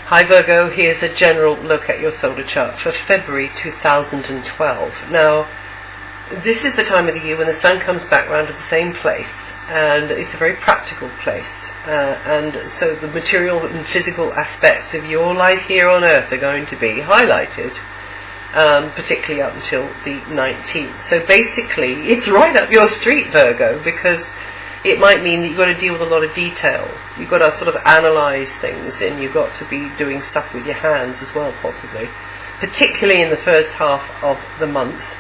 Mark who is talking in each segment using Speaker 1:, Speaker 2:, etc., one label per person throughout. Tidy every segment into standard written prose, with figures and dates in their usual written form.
Speaker 1: Hi Virgo, here's a general look at your solar chart for February 2012. Now, this is the time of the year when the sun comes back round to the same place, and it's a very practical place. And so the material and physical aspects of your life here on Earth are going to be highlighted, particularly up until the 19th. So basically, it's right up your street, Virgo, because it might mean that you've got to deal with a lot of detail. You've got to sort of analyse things, and you've got to be doing stuff with your hands as well, possibly, particularly in the first half of the month.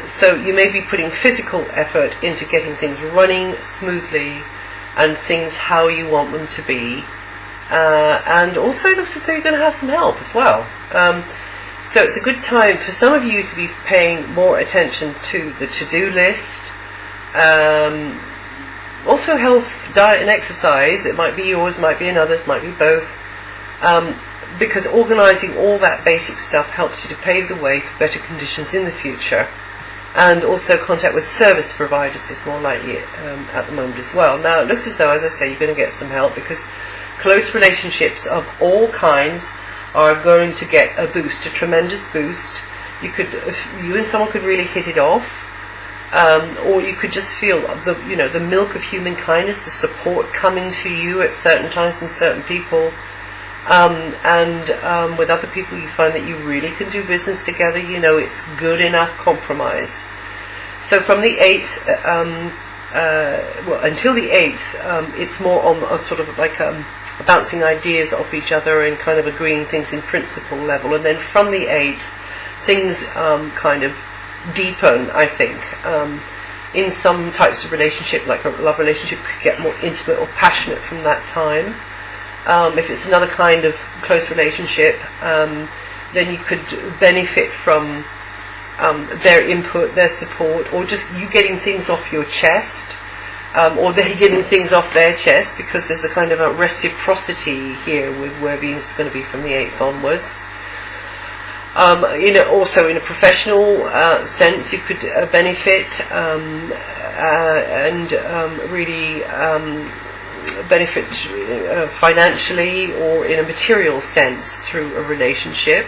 Speaker 1: So you may be putting physical effort into getting things running smoothly and things how you want them to be. And also it looks as though you're going to have some help as well. So it's a good time for some of you to be paying more attention to the to-do list. Also health, diet and exercise. It might be yours, might be another's, might be both. Because organising all that basic stuff helps you to pave the way for better conditions in the future. And also contact with service providers is more likely at the moment as well. Now it looks as though, as I say, you're going to get some help, because close relationships of all kinds are going to get a boost, a tremendous boost. You and someone could really hit it off. Or you could just feel the milk of human kindness, the support coming to you at certain times from certain people, and with other people you find that you really can do business together. It's good enough compromise. So from the 8th, until the 8th, it's more on a sort of like bouncing ideas off each other and kind of agreeing things in principle level, and then from the 8th, things kind of deepen, I think. In some types of relationship, like a love relationship, could get more intimate or passionate from that time. If it's another kind of close relationship, then you could benefit from their input, their support, or just you getting things off your chest, or they getting things off their chest, because there's a kind of a reciprocity here with where Venus is going to be from the 8th onwards. Also in a professional sense, you could benefit and really benefit financially or in a material sense through a relationship.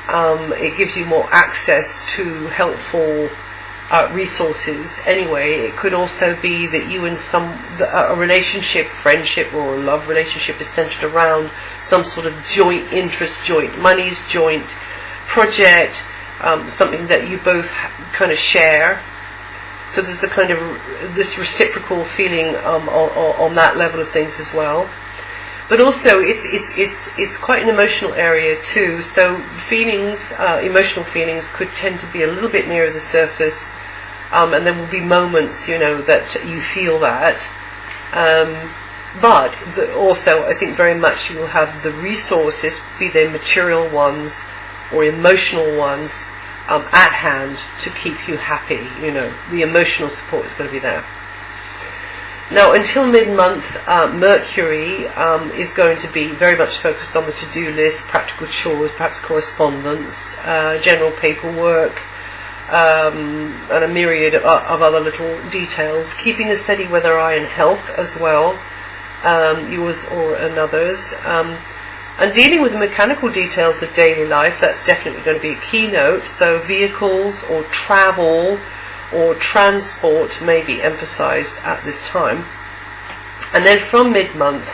Speaker 1: It gives you more access to helpful resources. Anyway, it could also be that you and a relationship, friendship or a love relationship is centered around some sort of joint interest, joint monies, joint project, something that you both kind of share. So there's a kind of this reciprocal feeling on that level of things as well. But also it's quite an emotional area too. So emotional feelings could tend to be a little bit nearer the surface, and there will be moments that you feel that. But also I think very much you will have the resources, be they material ones or emotional ones, at hand to keep you happy. The emotional support is going to be there. Now, until mid-month, Mercury is going to be very much focused on the to-do list, practical chores, perhaps correspondence, general paperwork, and a myriad of other little details. Keeping a steady weather eye and health as well, yours or another's. And dealing with the mechanical details of daily life, that's definitely going to be a keynote. So vehicles or travel or transport may be emphasized at this time. And then from mid-month,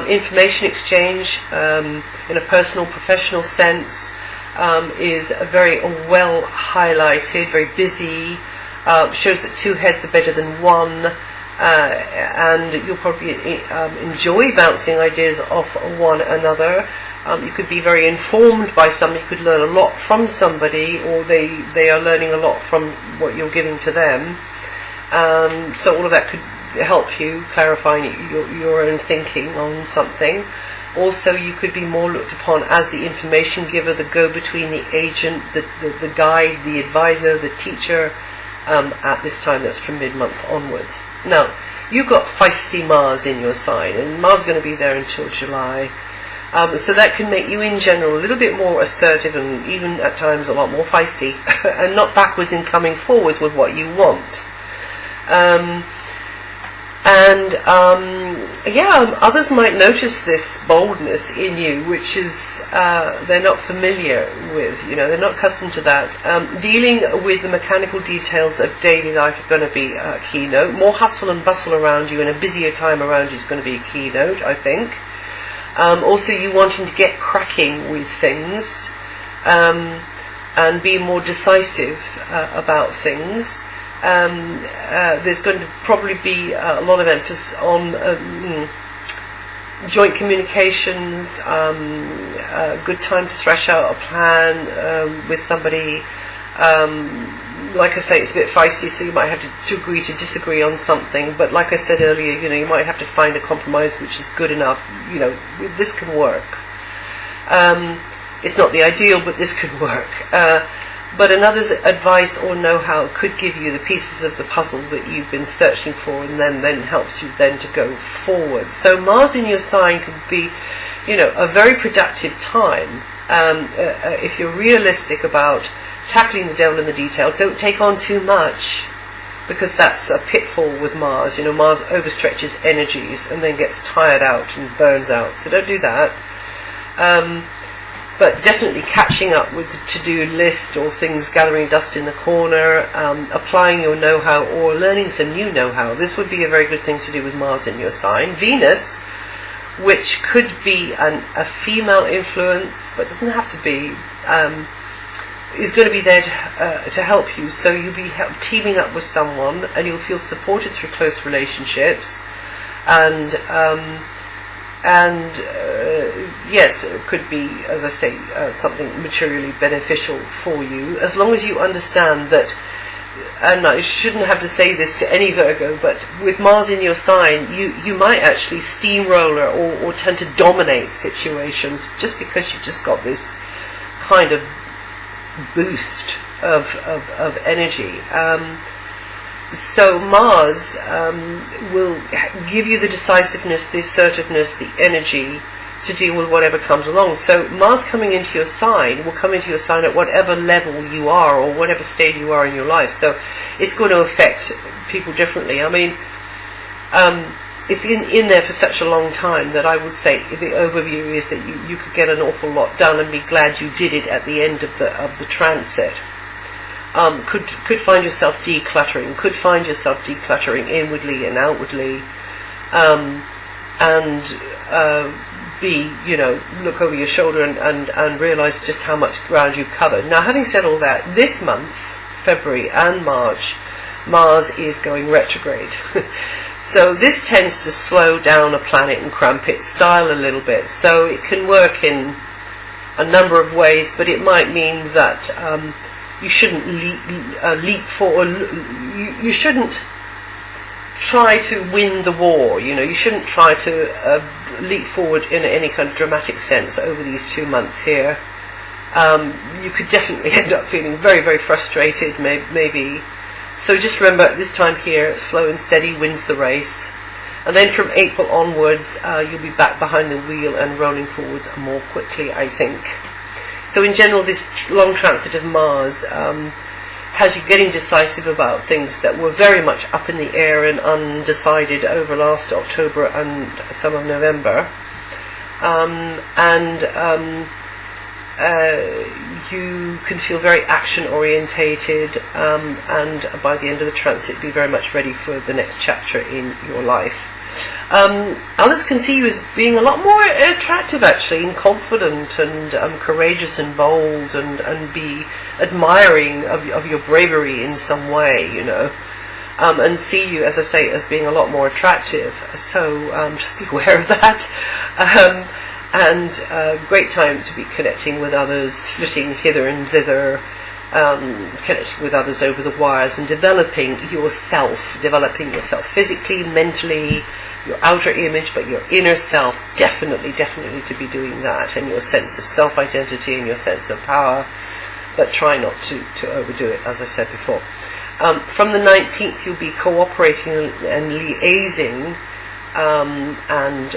Speaker 1: information exchange in a personal, professional sense is very well highlighted, very busy, shows that two heads are better than one. And you'll probably enjoy bouncing ideas off one another. You could be very informed by somebody. You could learn a lot from somebody, or they are learning a lot from what you're giving to them. So all of that could help you clarifying your own thinking on something. Also, you could be more looked upon as the information giver, the go-between, the agent, the guide, the advisor, the teacher, at this time. That's from mid-month onwards. Now, you've got feisty Mars in your sign, and Mars is going to be there until July. So that can make you in general a little bit more assertive and even at times a lot more feisty and not backwards in coming forwards with what you want. And others might notice this boldness in you, which is they're not familiar with. They're not accustomed to that. Dealing with the mechanical details of daily life are going to be a keynote. More hustle and bustle around you and a busier time around you is going to be a keynote, I think. Also, you wanting to get cracking with things and be more decisive about things. There's going to probably be a lot of emphasis on joint communications, a good time to thresh out a plan with somebody. Like I say, it's a bit feisty, so you might have to agree to disagree on something. But like I said earlier, you might have to find a compromise which is good enough. This can work. It's not the ideal, but this could work. But another's advice or know-how could give you the pieces of the puzzle that you've been searching for, and then helps you then to go forward. So Mars in your sign could be, a very productive time. If you're realistic about tackling the devil in the detail, don't take on too much, because that's a pitfall with Mars. Mars overstretches energies and then gets tired out and burns out. So don't do that. But definitely catching up with the to-do list or things gathering dust in the corner, applying your know-how or learning some new know-how. This would be a very good thing to do with Mars in your sign. Venus, which could be a female influence, but doesn't have to be, is going to be there to help you. So you'll be teaming up with someone, and you'll feel supported through close relationships. And yes, it could be, as I say, something materially beneficial for you, as long as you understand that. And I shouldn't have to say this to any Virgo, but with Mars in your sign, you might actually steamroller or tend to dominate situations just because you've just got this kind of boost of energy. So Mars will give you the decisiveness, the assertiveness, the energy to deal with whatever comes along. So Mars coming into your sign will come into your sign at whatever level you are or whatever stage you are in your life. So it's going to affect people differently. I mean, it's in there for such a long time that I would say the overview is that you could get an awful lot done and be glad you did it at the end of the transit. Could find yourself decluttering, inwardly and outwardly, and look over your shoulder and realize just how much ground you've covered. Now, having said all that, this month, February and March, Mars is going retrograde. So this tends to slow down a planet and cramp its style a little bit. So it can work in a number of ways, but it might mean that you shouldn't leap forward. You shouldn't try to win the war. You shouldn't try to leap forward in any kind of dramatic sense over these 2 months here. You could definitely end up feeling very, very frustrated, maybe. So just remember, this time here, slow and steady wins the race. And then from April onwards, you'll be back behind the wheel and rolling forwards more quickly, I think. So in general, this long transit of Mars has you getting decisive about things that were very much up in the air and undecided over last October and some of November. You can feel very action orientated, and by the end of the transit be very much ready for the next chapter in your life. Others can see you as being a lot more attractive, actually, and confident and courageous and bold, and be admiring of your bravery in some way, and see you, as I say, as being a lot more attractive. So just be aware of that. And great time to be connecting with others, flitting hither and thither, connecting with others over the wires, and developing yourself physically, mentally, your outer image, but your inner self, definitely to be doing that, and your sense of self-identity and your sense of power, but try not to overdo it, as I said before. From the 19th, you'll be cooperating and liaising, and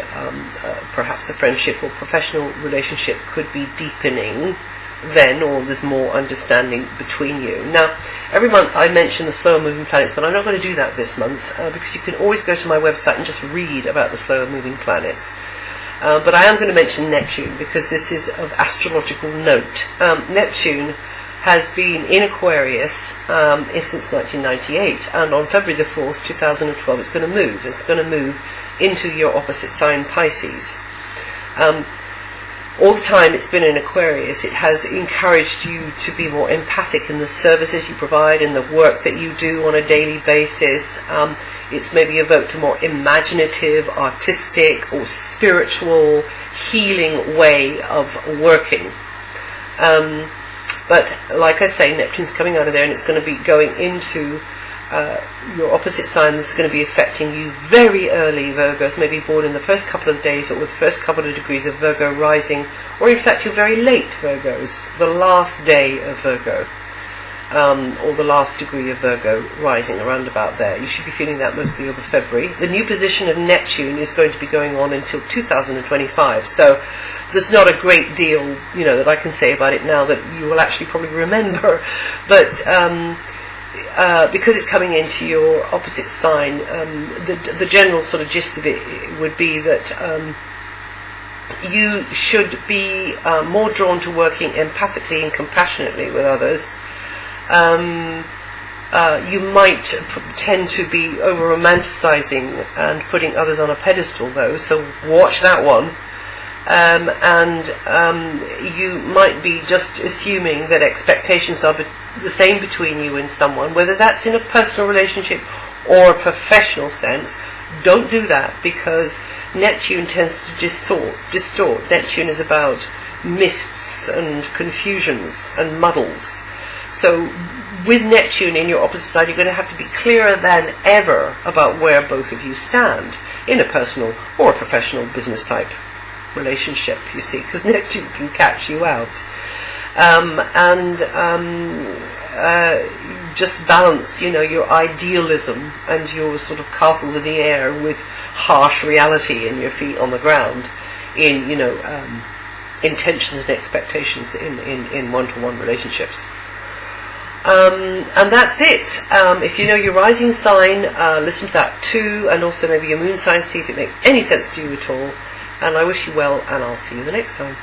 Speaker 1: perhaps a friendship or professional relationship could be deepening then, or there's more understanding between you. Now, every month I mention the slower moving planets, but I'm not going to do that this month, because you can always go to my website and just read about the slower moving planets. But I am going to mention Neptune, because this is of astrological note. Neptune has been in Aquarius since 1998, and on February the 4th, 2012, it's going to move. It's going to move into your opposite sign, Pisces. All the time it's been in Aquarius, it has encouraged you to be more empathic in the services you provide, in the work that you do on a daily basis. It's maybe evoked a more imaginative, artistic, or spiritual, healing way of working. But like I say, Neptune's coming out of there, and it's going to be going into your opposite sign. This is going to be affecting you very early, Virgos, maybe born in the first couple of days or with the first couple of degrees of Virgo rising, or in fact you're very late Virgos, the last day of Virgo, or the last degree of Virgo rising, around about there. You should be feeling that mostly over February. The new position of Neptune is going to be going on until 2025, so there's not a great deal, that I can say about it now that you will actually probably remember, but because it's coming into your opposite sign, the general sort of gist of it would be that you should be more drawn to working empathically and compassionately with others. You might tend to be over-romanticizing and putting others on a pedestal, though, so watch that one. You might be just assuming that expectations are the same between you and someone, whether that's in a personal relationship or a professional sense. Don't do that, because Neptune tends to distort. Neptune is about mists and confusions and muddles. So with Neptune in your opposite side, you're going to have to be clearer than ever about where both of you stand in a personal or a professional business type relationship, you see, because Neptune can catch you out. Just balance, your idealism and your sort of castles in the air with harsh reality and your feet on the ground in, intentions and expectations in one-to-one relationships. And that's it. If you know your rising sign, listen to that too, and also maybe your moon sign, see if it makes any sense to you at all. And I wish you well, and I'll see you the next time.